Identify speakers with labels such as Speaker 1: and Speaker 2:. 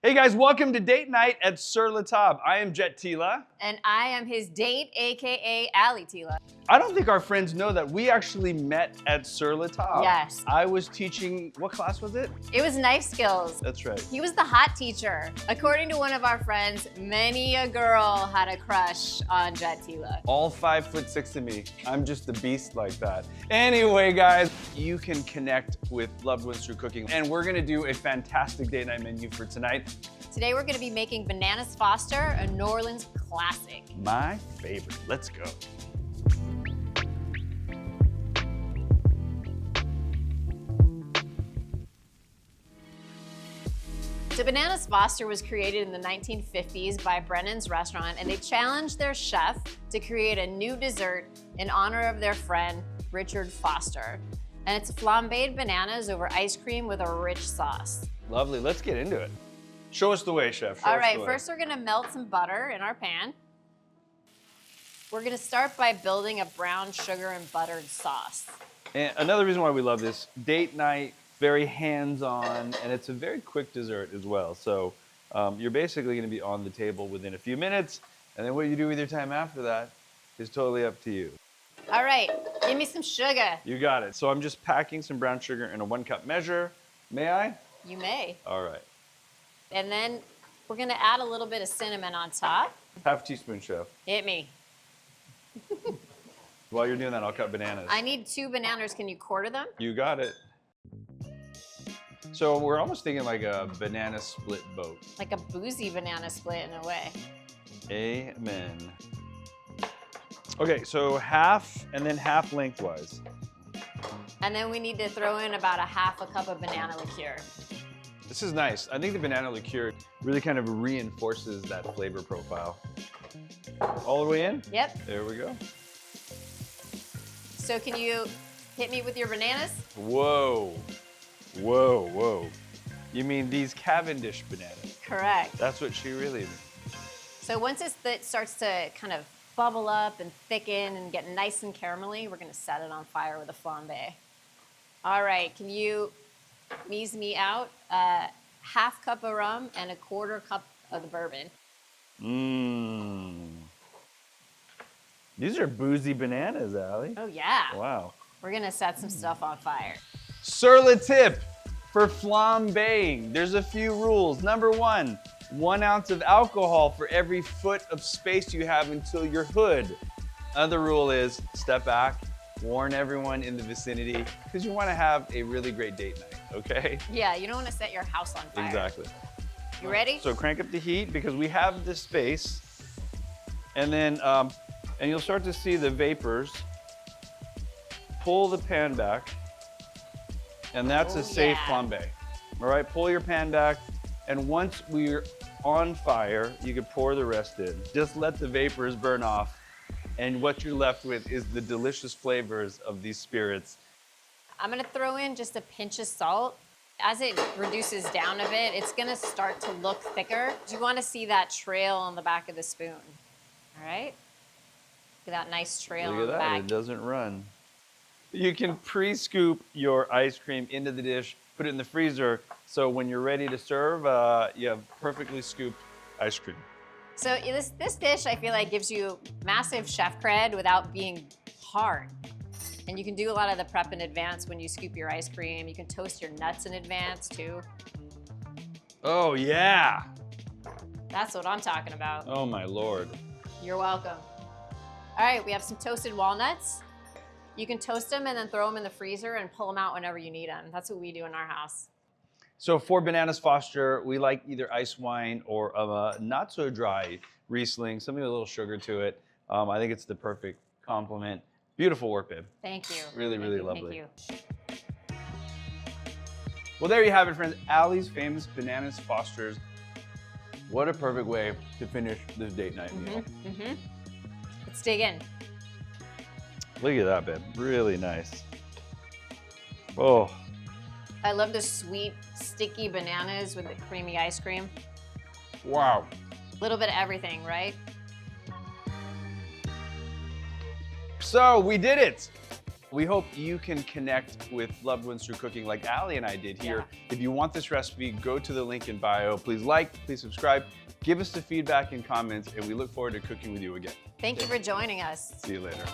Speaker 1: Hey guys, welcome to date night at Sur La Table. I am Jet Tila.
Speaker 2: And I am his date, AKA Ali Tila.
Speaker 1: I don't think our friends know that we actually met at Sur La Table.
Speaker 2: Yes.
Speaker 1: I was teaching, what class was it?
Speaker 2: It was knife skills.
Speaker 1: That's right.
Speaker 2: He was the hot teacher. According to one of our friends, many a girl had a crush on Jet Tila.
Speaker 1: All 5'6" of me. I'm just a beast like that. Anyway, guys, you can connect with loved ones through cooking. And we're gonna do a fantastic date night menu for tonight.
Speaker 2: Today we're gonna be making Bananas Foster, a New Orleans classic.
Speaker 1: My favorite. Let's go.
Speaker 2: So Bananas Foster was created in the 1950s by Brennan's Restaurant, and they challenged their chef to create a new dessert in honor of their friend, Richard Foster. And it's flambéed bananas over ice cream with a rich sauce.
Speaker 1: Lovely, let's get into it. Show us the way, chef.
Speaker 2: All right, first we're gonna melt some butter in our pan. We're gonna start by building a brown sugar and buttered sauce.
Speaker 1: And another reason why we love this, date night, very hands-on, and it's a very quick dessert as well. So you're basically gonna be on the table within a few minutes, and then what you do with your time after that is totally up to you.
Speaker 2: All right, give me some sugar.
Speaker 1: You got it. So I'm just packing some brown sugar in a 1-cup measure. May I?
Speaker 2: You may.
Speaker 1: All right.
Speaker 2: And then we're gonna add a little bit of cinnamon on top.
Speaker 1: Half teaspoon, chef.
Speaker 2: Hit me.
Speaker 1: While you're doing that, I'll cut bananas.
Speaker 2: I need 2 bananas. Can you quarter them?
Speaker 1: You got it. So we're almost thinking like a banana split boat.
Speaker 2: Like a boozy banana split in a way.
Speaker 1: Amen. Okay, so half and then half lengthwise.
Speaker 2: And then we need to throw in about a 1/2 cup of banana liqueur.
Speaker 1: This is nice. I think the banana liqueur really kind of reinforces that flavor profile. All the way in?
Speaker 2: Yep.
Speaker 1: There we go.
Speaker 2: So can you hit me with your bananas?
Speaker 1: Whoa. Whoa, whoa. You mean these Cavendish bananas?
Speaker 2: Correct.
Speaker 1: That's what she really means.
Speaker 2: So once it starts to kind of bubble up and thicken and get nice and caramelly, we're gonna set it on fire with a flambe. All right, can you ease me out? 1/2 cup of rum and 1/4 cup of the bourbon.
Speaker 1: Mmm. These are boozy bananas, Ali.
Speaker 2: Oh yeah.
Speaker 1: Wow.
Speaker 2: We're gonna set some stuff on fire.
Speaker 1: Sur la tip for flambeing. There's a few rules. Number 1, 1 ounce of alcohol for every foot of space you have until your hood. Another rule is step back, warn everyone in the vicinity, because you want to have a really great date night, okay?
Speaker 2: Yeah, you don't want to set your house on fire.
Speaker 1: Exactly.
Speaker 2: You ready?
Speaker 1: So crank up the heat because we have this space, and then and you'll start to see the vapors. Pull the pan back, and that's a safe flambe. All right, pull your pan back, and once we're on fire, you can pour the rest in. Just let the vapors burn off, and what you're left with is the delicious flavors of these spirits.
Speaker 2: I'm gonna throw in just a pinch of salt. As it reduces down a bit, it's gonna start to look thicker. You wanna see that trail on the back of the spoon, all right? Look at that nice trail on the
Speaker 1: Look at that,
Speaker 2: back.
Speaker 1: it doesn't run. You can pre-scoop your ice cream into the dish, put it in the freezer, so when you're ready to serve, you have perfectly scooped ice cream.
Speaker 2: So this dish, I feel like, gives you massive chef cred without being hard. And you can do a lot of the prep in advance when you scoop your ice cream. You can toast your nuts in advance, too.
Speaker 1: Oh, yeah.
Speaker 2: That's what I'm talking about.
Speaker 1: Oh, my Lord.
Speaker 2: You're welcome. All right, we have some toasted walnuts. You can toast them and then throw them in the freezer and pull them out whenever you need them. That's what we do in our house.
Speaker 1: So for Bananas Foster, we like either ice wine or a not so dry Riesling, something with a little sugar to it. I think it's the perfect complement. Beautiful work, babe.
Speaker 2: Thank you.
Speaker 1: Really, really lovely.
Speaker 2: Thank you.
Speaker 1: Well, there you have it, friends. Ali's famous Bananas Fosters. What a perfect way to finish this date night meal.
Speaker 2: Let's dig in.
Speaker 1: Look at that, babe. Really nice. Oh.
Speaker 2: I love the sweet, sticky bananas with the creamy ice cream.
Speaker 1: Wow.
Speaker 2: A little bit of everything, right?
Speaker 1: So we did it. We hope you can connect with loved ones through cooking like Ali and I did here. If you want this recipe, go to the link in bio. Please like, please subscribe, give us the feedback and comments, and we look forward to cooking with you again.
Speaker 2: Thank you for joining us.
Speaker 1: See you later.